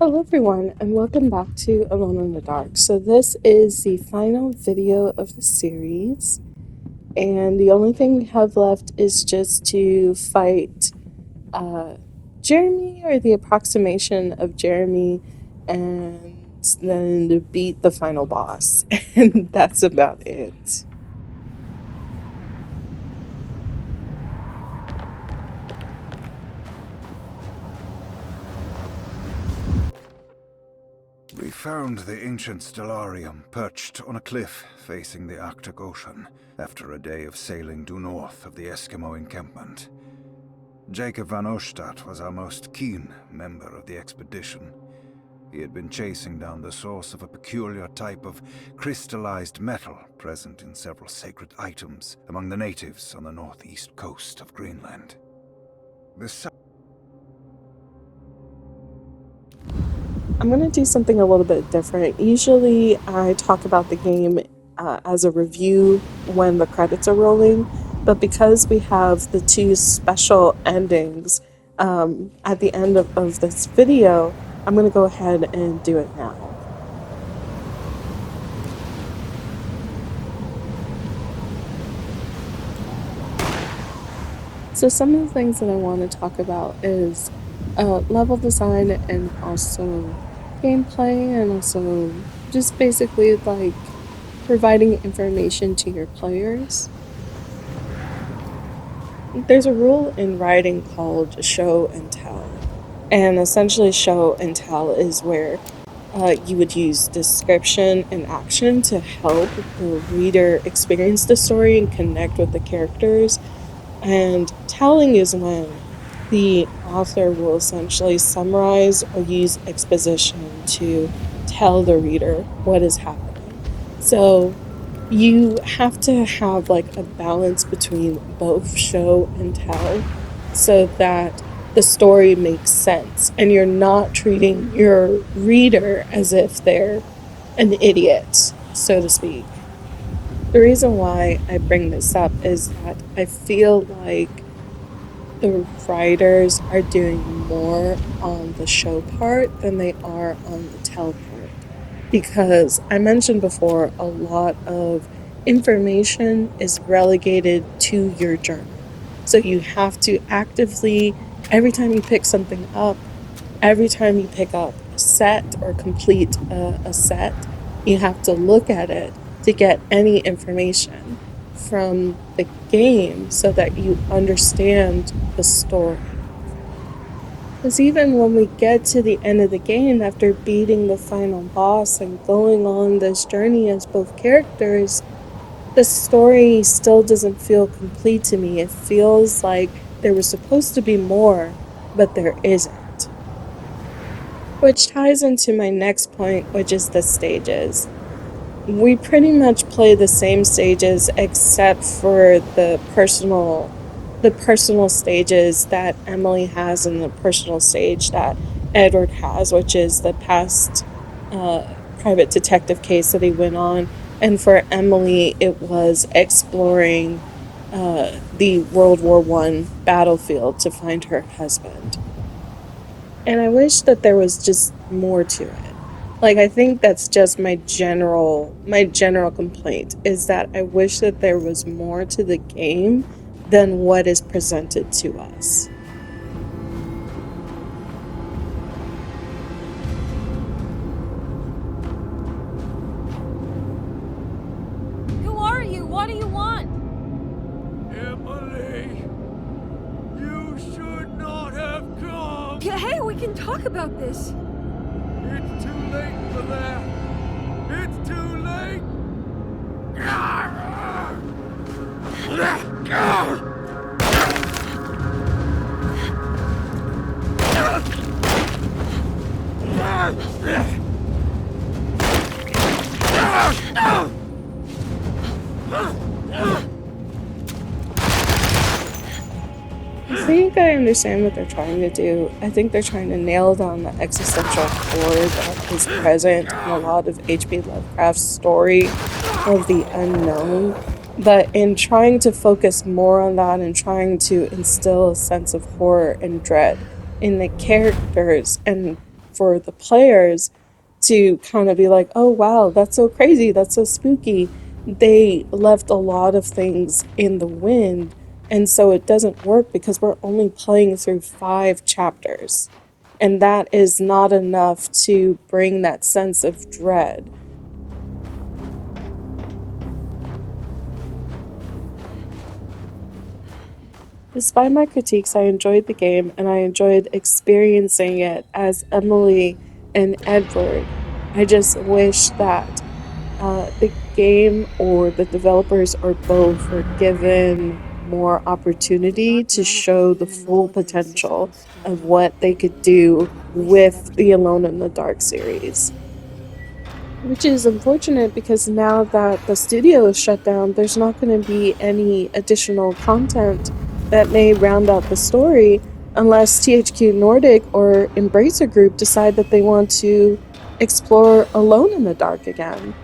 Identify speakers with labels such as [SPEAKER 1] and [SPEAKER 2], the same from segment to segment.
[SPEAKER 1] Hello everyone and welcome back to Alone in the Dark. So this is the final video of the series and the only thing we have left is just to fight uh, Jeremy, or the approximation of Jeremy, and then to beat the final boss. And that's about it.
[SPEAKER 2] We found the ancient stellarium perched on a cliff facing the Arctic Ocean after a day of sailing due north of the Eskimo encampment. Jacob van Oostad was our most keen member of the expedition. He had been chasing down the source of a peculiar type of crystallized metal present in several sacred items among the natives on the northeast coast of Greenland.
[SPEAKER 1] I'm going to do something a little bit different. Usually I talk about the game as a review when the credits are rolling, but because we have the two special endings at the end of this video, I'm going to go ahead and do it now. So some of the things that I want to talk about is level design and also gameplay, and also just basically like providing information to your players. There's a rule in writing called show and tell, and essentially show and tell is where you would use description and action to help the reader experience the story and connect with the characters. And telling is when the author will essentially summarize or use exposition to tell the reader what is happening. So you have to have like a balance between both show and tell so that the story makes sense and you're not treating your reader as if they're an idiot, so to speak. The reason why I bring this up is that I feel like the writers are doing more on the show part than they are on the tell part. Because I mentioned before, a lot of information is relegated to your journal. So you have to actively, every time you pick something up, every time you pick up a set or complete a set, you have to look at it to get any information from the game so that you understand the story. Because even when we get to the end of the game, after beating the final boss and going on this journey as both characters, the story still doesn't feel complete to me. It feels like there was supposed to be more, but there isn't. Which ties into my next point, which is the stages. We pretty much play the same stages except for the personal stages that Emily has and the personal stage that Edward has, which is the past private detective case that he went on. And for Emily, it was exploring the World War I battlefield to find her husband. And I wish that there was just more to it. Like, I think that's just my general complaint, is that I wish that there was more to the game than what is presented to us.
[SPEAKER 3] Who are you? What do you want?
[SPEAKER 4] Emily, you should not have come.
[SPEAKER 3] Hey, we can talk about this.
[SPEAKER 4] It's too late for that. It's too late.
[SPEAKER 1] I think I understand what they're trying to do. I think they're trying to nail down the existential core that is present in a lot of H.P. Lovecraft's story of the unknown. But in trying to focus more on that and trying to instill a sense of horror and dread in the characters and for the players to kind of be like, oh wow, that's so crazy, that's so spooky. They left a lot of things in the wind, and so it doesn't work because we're only playing through 5 chapters. And that is not enough to bring that sense of dread. Despite my critiques, I enjoyed the game and I enjoyed experiencing it as Emily and Edward. I just wish that the game or the developers or both were given more opportunity to show the full potential of what they could do with the Alone in the Dark series. Which is unfortunate because now that the studio is shut down, there's not going to be any additional content that may round out the story unless THQ Nordic or Embracer Group decide that they want to explore Alone in the Dark again.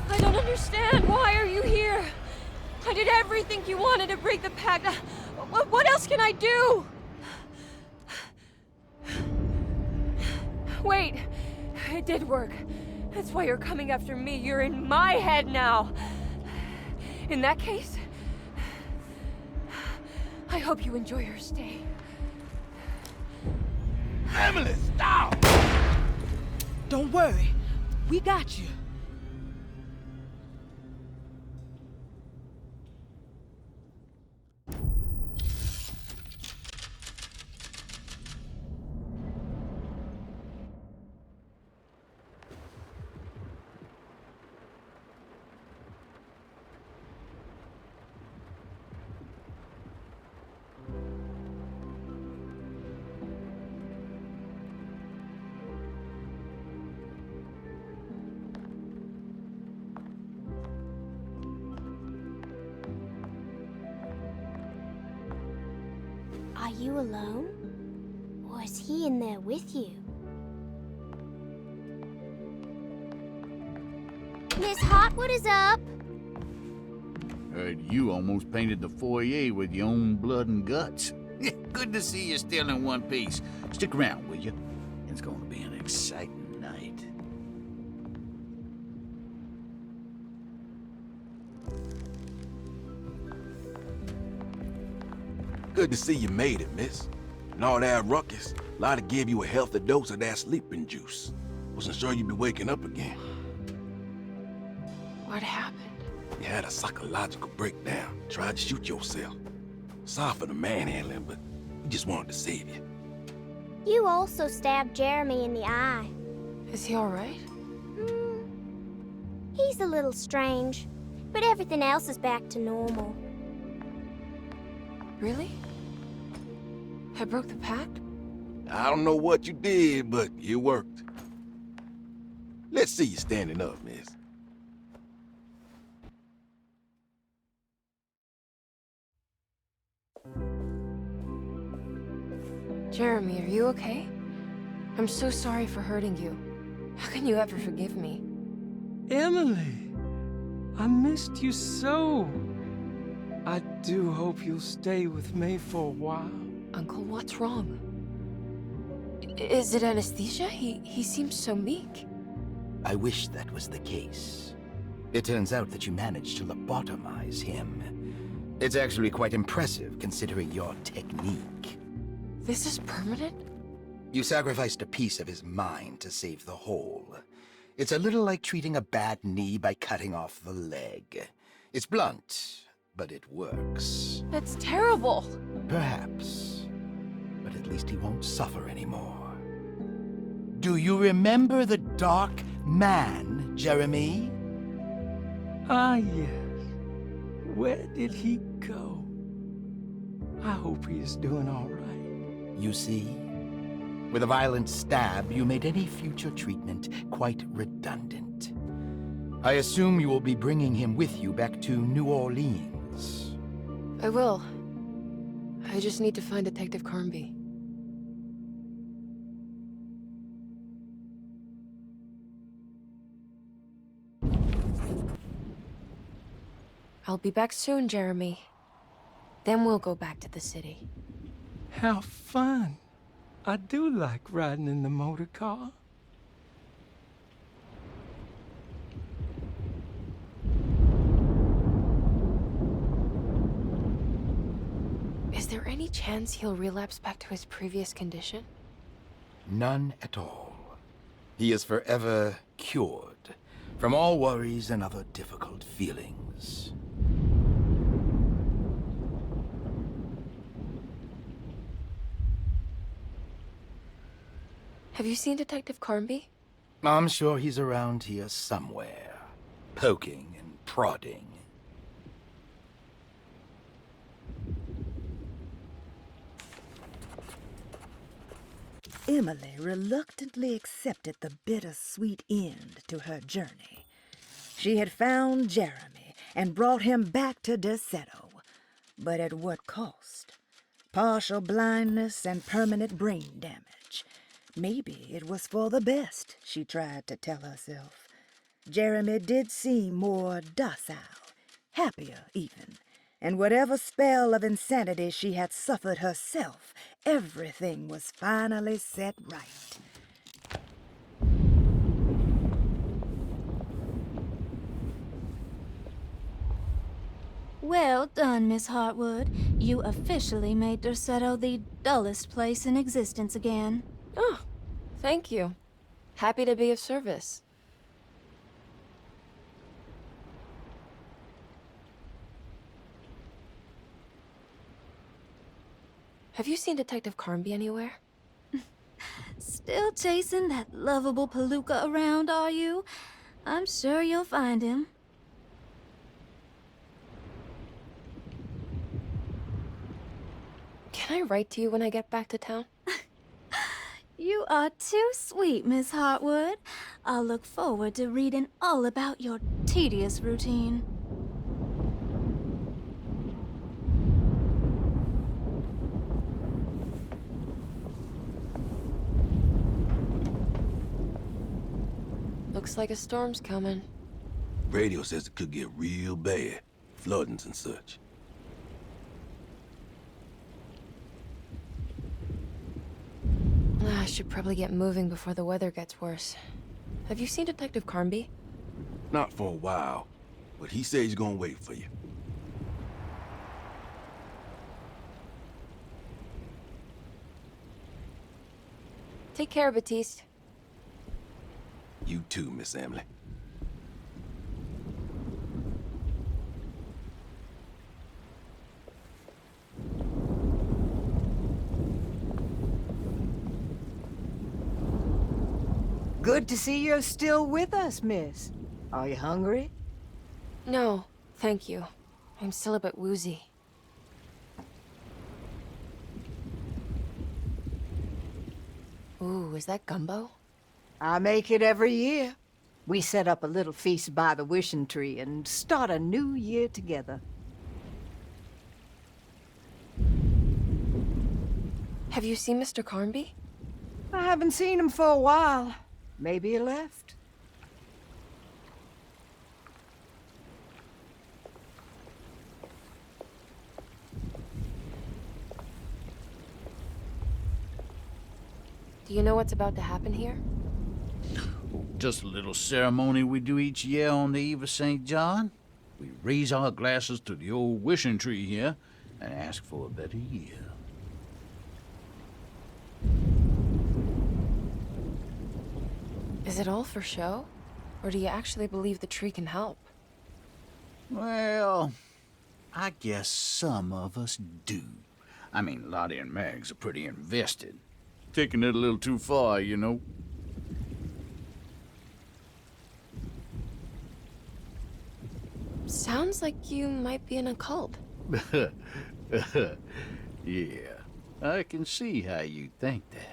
[SPEAKER 3] I don't understand. Why are you here? I did everything you wanted to break the pact. What else can I do? Wait, it did work. That's why you're coming after me. You're in my head now. In that case, I hope you enjoy your stay.
[SPEAKER 4] Emily, stop!
[SPEAKER 5] Don't worry, we got you.
[SPEAKER 6] you alone? Or is he in there with you? Miss Hotwood is up!
[SPEAKER 7] Heard you almost painted the foyer with your own blood and guts. Good to see you still in one piece. Stick around, will you? It's going to be an exciting night.
[SPEAKER 8] Good to see you made it, miss. And all that ruckus, Lottie gave you a healthy dose of that sleeping juice. Wasn't sure you'd be waking up again.
[SPEAKER 3] What happened?
[SPEAKER 8] You had a psychological breakdown. Tried to shoot yourself. Sorry for the manhandling, but we just wanted to save you.
[SPEAKER 6] You also stabbed Jeremy in the eye.
[SPEAKER 3] Is he alright?
[SPEAKER 6] He's a little strange, but everything else is back to normal.
[SPEAKER 3] Really? I broke the pact?
[SPEAKER 8] I don't know what you did, but it worked. Let's see you standing up, miss.
[SPEAKER 3] Jeremy, are you okay? I'm so sorry for hurting you. How can you ever forgive me?
[SPEAKER 4] Emily, I missed you so. I do hope you'll stay with me for a while.
[SPEAKER 3] Uncle, what's wrong? Is it anesthesia? He seems so meek.
[SPEAKER 9] I wish that was the case. It turns out that you managed to lobotomize him. It's actually quite impressive, considering your technique.
[SPEAKER 3] This is permanent?
[SPEAKER 9] You sacrificed a piece of his mind to save the whole. It's a little like treating a bad knee by cutting off the leg. It's blunt, but it works.
[SPEAKER 3] That's terrible.
[SPEAKER 9] Perhaps. But at least he won't suffer anymore. Do you remember the Dark Man, Jeremy?
[SPEAKER 4] Ah, yes. Where did he go? I hope he is doing all right.
[SPEAKER 9] You see? With a violent stab, you made any future treatment quite redundant. I assume you will be bringing him with you back to New Orleans.
[SPEAKER 3] I will. I just need to find Detective Carnby. I'll be back soon, Jeremy. Then we'll go back to the city.
[SPEAKER 4] How fun. I do like riding in the motor car.
[SPEAKER 3] Is there any chance he'll relapse back to his previous condition?
[SPEAKER 9] None at all. He is forever cured from all worries and other difficult feelings.
[SPEAKER 3] Have you seen Detective Carnby?
[SPEAKER 9] I'm sure he's around here somewhere, poking and prodding.
[SPEAKER 10] Emily reluctantly accepted the bittersweet end to her journey. She had found Jeremy and brought him back to Deseto, but at what cost? Partial blindness and permanent brain damage. Maybe it was for the best, she tried to tell herself. Jeremy did seem more docile, happier even, and whatever spell of insanity she had suffered herself, everything was finally set right.
[SPEAKER 11] Well done, Miss Hartwood. You officially made Derceto the dullest place in existence again.
[SPEAKER 3] Oh, thank you. Happy to be of service. Have you seen Detective Carnby anywhere?
[SPEAKER 11] Still chasing that lovable palooka around, are you? I'm sure you'll find him.
[SPEAKER 3] Can I write to you when I get back to town?
[SPEAKER 11] You are too sweet, Miss Hartwood. I'll look forward to reading all about your tedious routine.
[SPEAKER 3] Looks like a storm's coming.
[SPEAKER 8] Radio says it could get real bad. Floodings and such.
[SPEAKER 3] I should probably get moving before the weather gets worse. Have you seen Detective Carnby?
[SPEAKER 8] Not for a while, but he said he's gonna wait for you.
[SPEAKER 3] Take care, Batiste.
[SPEAKER 8] You too, Miss Emily.
[SPEAKER 10] Good to see you're still with us, miss. Are you hungry?
[SPEAKER 3] No, thank you. I'm still a bit woozy. Ooh, is that gumbo?
[SPEAKER 10] I make it every year. We set up a little feast by the wishing tree and start a new year together.
[SPEAKER 3] Have you seen Mr. Carnby?
[SPEAKER 10] I haven't seen him for a while. Maybe he left.
[SPEAKER 3] Do you know what's about to happen here?
[SPEAKER 7] Just a little ceremony we do each year on the eve of St. John. We raise our glasses to the old wishing tree here and ask for a better year.
[SPEAKER 3] Is it all for show? Or do you actually believe the tree can help?
[SPEAKER 7] Well, I guess some of us do. I mean, Lottie and Mags are pretty invested. Taking it a little too far, you know.
[SPEAKER 3] Sounds like you might be in a cult.
[SPEAKER 7] Yeah, I can see how you think that.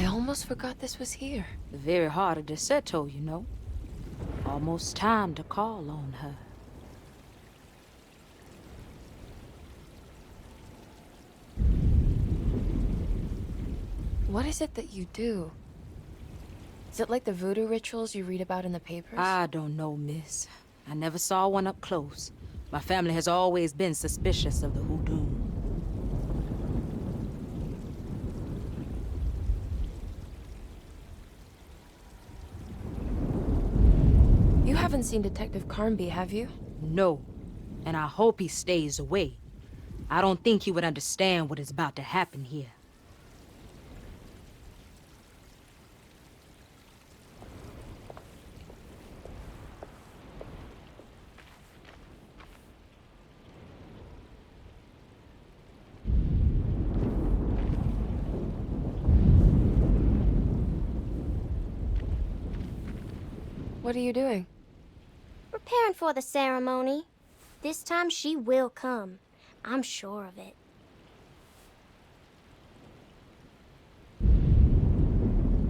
[SPEAKER 3] Almost forgot this was here.
[SPEAKER 12] The very heart of Deseto, you know. Almost time to call on her.
[SPEAKER 3] What is it that you do? Is it like the voodoo rituals you read about in the papers?
[SPEAKER 12] I don't know, miss. I never saw one up close. My family has always been suspicious of the hoodoo.
[SPEAKER 3] You haven't seen Detective Carnby, have you?
[SPEAKER 12] No, and I hope he stays away. I don't think he would understand what is about to happen here.
[SPEAKER 3] What are you doing?
[SPEAKER 6] Preparing for the ceremony. This time she will come. I'm sure of it.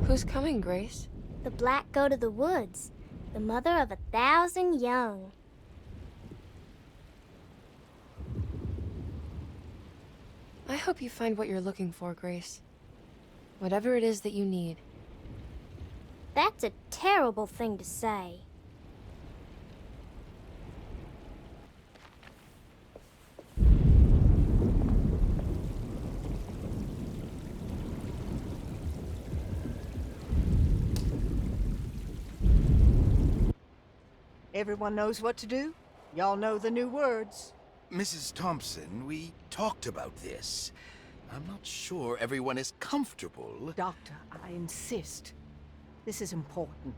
[SPEAKER 3] Who's coming, Grace?
[SPEAKER 6] The Black Goat of the Woods, the mother of 1,000 young.
[SPEAKER 3] I hope you find what you're looking for, Grace. Whatever it is that you need.
[SPEAKER 6] That's a terrible thing to say.
[SPEAKER 10] Everyone knows what to do? Y'all know the new words.
[SPEAKER 9] Mrs. Thompson, we talked about this. I'm not sure everyone is comfortable.
[SPEAKER 10] Doctor, I insist. This is important.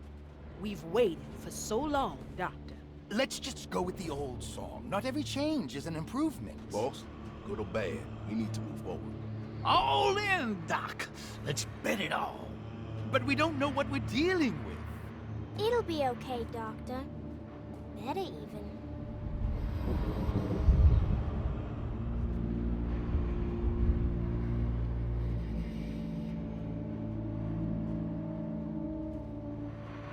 [SPEAKER 12] We've waited for so long, Doctor.
[SPEAKER 9] Let's just go with the old song. Not every change is an improvement.
[SPEAKER 8] Boss, good or bad, we need to move forward.
[SPEAKER 7] All in, Doc. Let's bet it all.
[SPEAKER 9] But we don't know what we're dealing with.
[SPEAKER 6] It'll be okay, Doctor. Better even.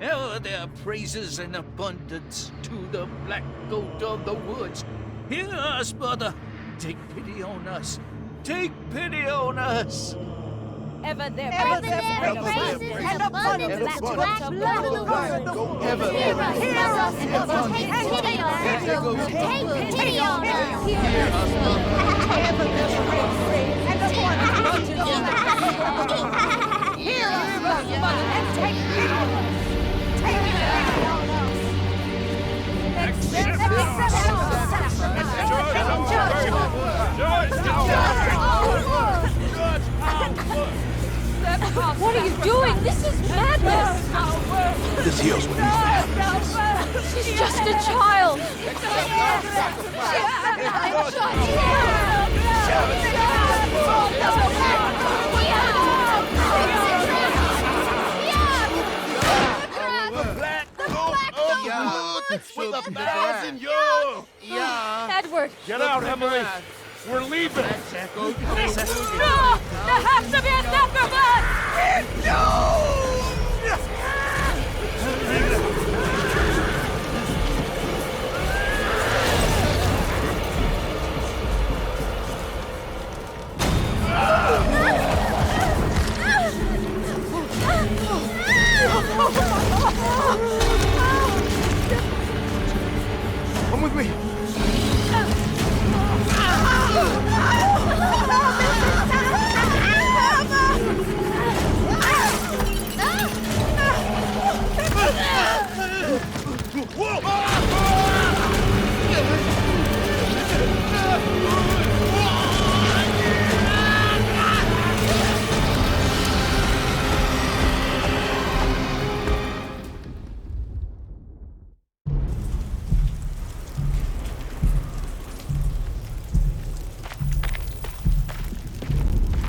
[SPEAKER 7] Ever their praises and abundance to the black goat of the woods. Hear us, mother. Take pity on us. Take pity on us.
[SPEAKER 3] Ever their
[SPEAKER 6] praises
[SPEAKER 3] and abundance
[SPEAKER 6] to the black goat of the woods.
[SPEAKER 9] Ever,
[SPEAKER 6] Hear us, mother. Take pity on us. Take pity on us.
[SPEAKER 9] hear us, mother.
[SPEAKER 3] Ever their praises and abundance to the black goat of the woods. Hear us, mother, and take pity on us. What are you doing? This is madness!
[SPEAKER 8] This here's what needs to happen.
[SPEAKER 3] She's just a child!
[SPEAKER 7] With 1,000 years!
[SPEAKER 3] Edward!
[SPEAKER 13] Get out, Emily! We're leaving!
[SPEAKER 3] No! There has to be a sacrifice!
[SPEAKER 9] Come with me.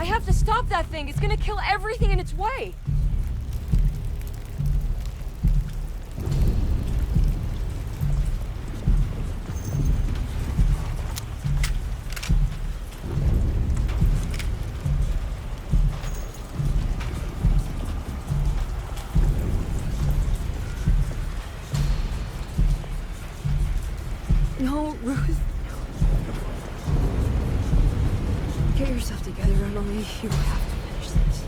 [SPEAKER 3] I have to stop that thing. It's gonna kill everything in its way.
[SPEAKER 14] No, Ruth. Get yourself together, Emily. You have to finish this.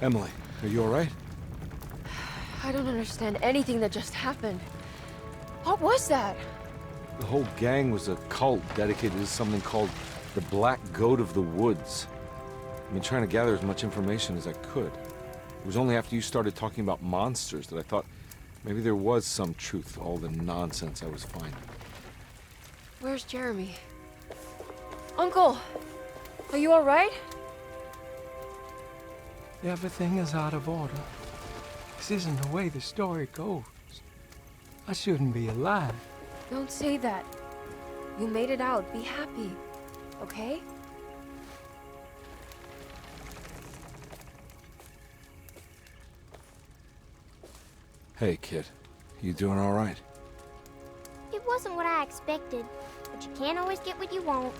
[SPEAKER 15] Emily, are you all right?
[SPEAKER 3] I don't understand anything that just happened. What was that?
[SPEAKER 15] The whole gang was a cult dedicated to something called the Black Goat of the Woods. I've been trying to gather as much information as I could. It was only after you started talking about monsters that I thought maybe there was some truth to all the nonsense I was finding.
[SPEAKER 3] Where's Jeremy? Uncle! Are you alright?
[SPEAKER 4] Everything is out of order. This isn't the way the story goes. I shouldn't be alive.
[SPEAKER 3] Don't say that. You made it out. Be happy. Okay?
[SPEAKER 15] Hey, kid. You doing all right?
[SPEAKER 6] It wasn't what I expected, but you can't always get what you want.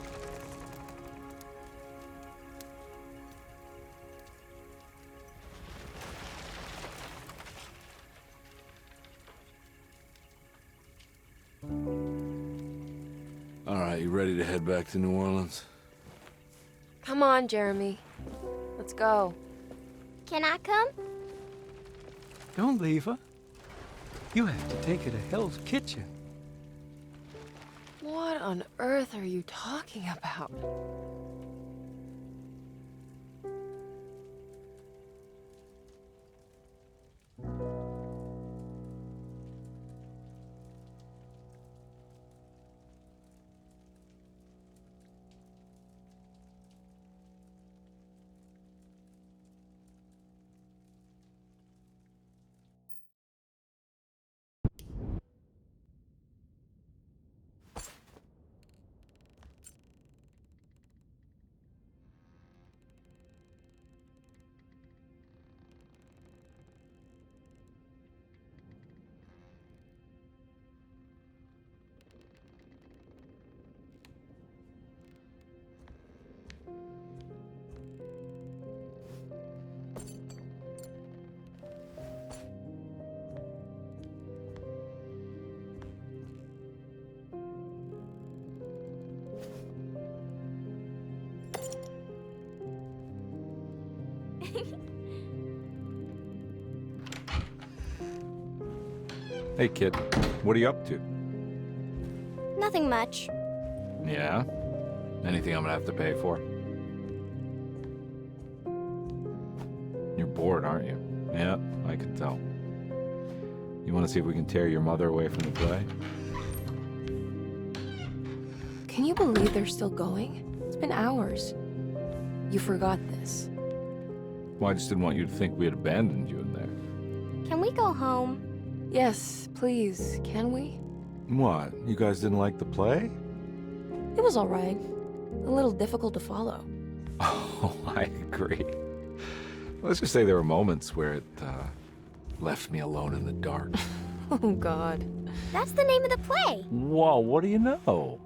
[SPEAKER 15] All right, you ready to head back to New Orleans?
[SPEAKER 3] Come on, Jeremy. Let's go.
[SPEAKER 6] Can I come?
[SPEAKER 4] Don't leave her. You have to take her to Hell's Kitchen.
[SPEAKER 3] What on earth are you talking about?
[SPEAKER 15] Hey, kid. What are you up to?
[SPEAKER 6] Nothing much.
[SPEAKER 15] Yeah? Anything I'm gonna have to pay for? You're bored, aren't you? Yeah, I can tell. You want to see if we can tear your mother away from the play?
[SPEAKER 3] Can you believe they're still going? It's been hours. You forgot this.
[SPEAKER 15] Well, I just didn't want you to think we had abandoned you in there.
[SPEAKER 6] Can we go home?
[SPEAKER 3] Yes, please. Can we?
[SPEAKER 15] What? You guys didn't like the play?
[SPEAKER 3] It was all right. A little difficult to follow.
[SPEAKER 15] Oh, I agree. Let's just say there were moments where it left me alone in the dark.
[SPEAKER 3] Oh, God.
[SPEAKER 6] That's the name of the play.
[SPEAKER 15] Whoa, what do you know?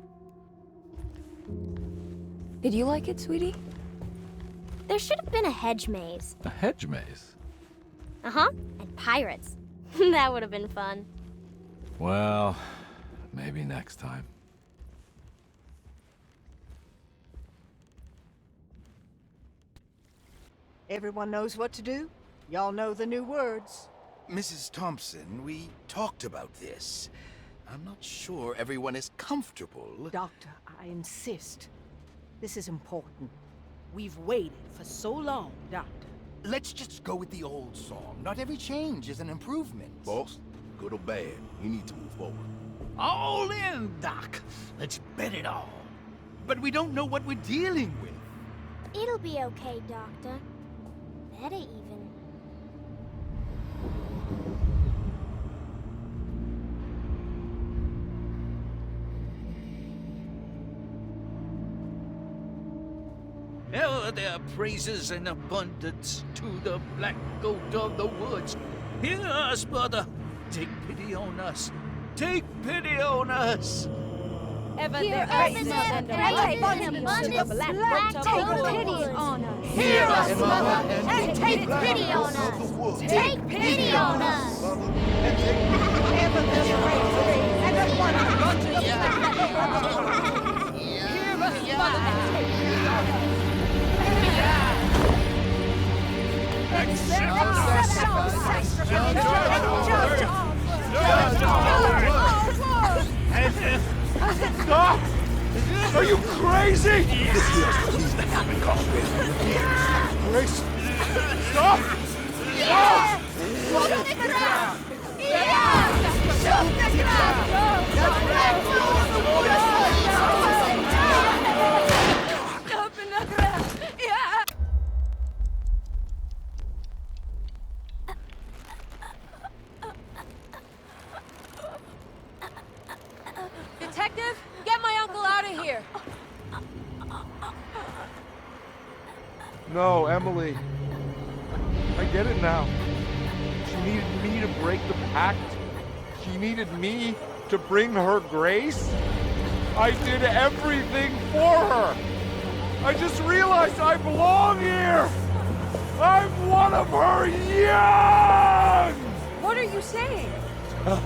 [SPEAKER 3] Did you like it, sweetie?
[SPEAKER 6] There should have been a hedge maze.
[SPEAKER 15] A hedge maze?
[SPEAKER 6] Uh-huh. And pirates. That would have been fun.
[SPEAKER 15] Well, maybe next time.
[SPEAKER 16] Everyone knows what to do? Y'all know the new words.
[SPEAKER 9] Mrs. Thompson, we talked about this. I'm not sure everyone is comfortable.
[SPEAKER 16] Doctor, I insist. This is important.
[SPEAKER 5] We've waited for so long, Doctor.
[SPEAKER 9] Let's just go with the old song. Not every change is an improvement.
[SPEAKER 8] Boss, good or bad, we need to move forward.
[SPEAKER 7] All in, Doc. Let's bet it all. But we don't know what we're dealing with.
[SPEAKER 6] It'll be okay, Doctor. Better even.
[SPEAKER 7] Ever their praises and abundance to the Black Goat of the Woods. Hear us, brother. Take pity on us. Take pity on us.
[SPEAKER 11] Ever
[SPEAKER 6] Hear
[SPEAKER 11] there
[SPEAKER 6] us,
[SPEAKER 11] is
[SPEAKER 6] mother,
[SPEAKER 11] and
[SPEAKER 6] abundance
[SPEAKER 11] to the Black Goat
[SPEAKER 6] take
[SPEAKER 11] of the
[SPEAKER 6] pity
[SPEAKER 11] Woods.
[SPEAKER 6] on us. Hear us, mother, and take pity on us. Take pity on us.
[SPEAKER 16] Ever
[SPEAKER 13] Stop! Are you crazy?
[SPEAKER 8] This here's what needs to happen, Carlton.
[SPEAKER 13] Grace, stop! Stop!
[SPEAKER 3] Detective, get my uncle out of here.
[SPEAKER 13] No, Emily. I get it now. She needed me to break the pact. She needed me to bring her grace. I did everything for her. I just realized I belong here. I'm one of her young!
[SPEAKER 3] What are you saying?
[SPEAKER 13] You'll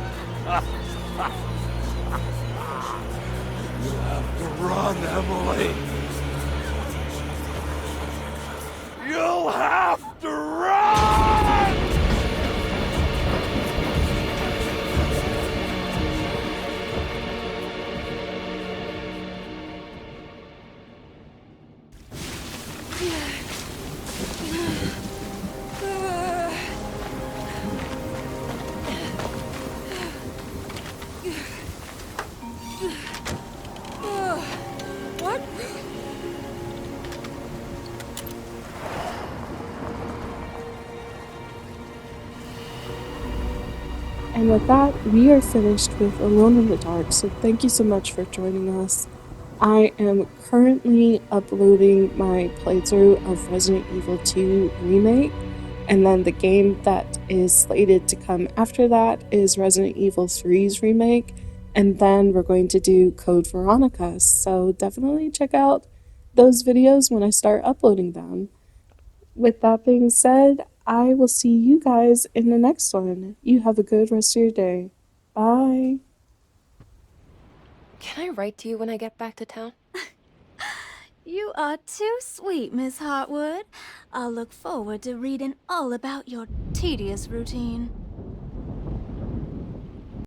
[SPEAKER 13] have to run, Emily. You'll have to run!
[SPEAKER 3] What?
[SPEAKER 1] And with that, we are finished with Alone in the Dark, so thank you so much for joining us. I am currently uploading my playthrough of Resident Evil 2 Remake, and then the game that is slated to come after that is Resident Evil 3's Remake, and then we're going to do Code Veronica, so definitely check out those videos when I start uploading them. With that being said, I will see you guys in the next one. You have a good rest of your day. Bye.
[SPEAKER 14] Can I write to you when I get back to town?
[SPEAKER 11] You are too sweet, Miss Hartwood. I'll look forward to reading all about your tedious routine.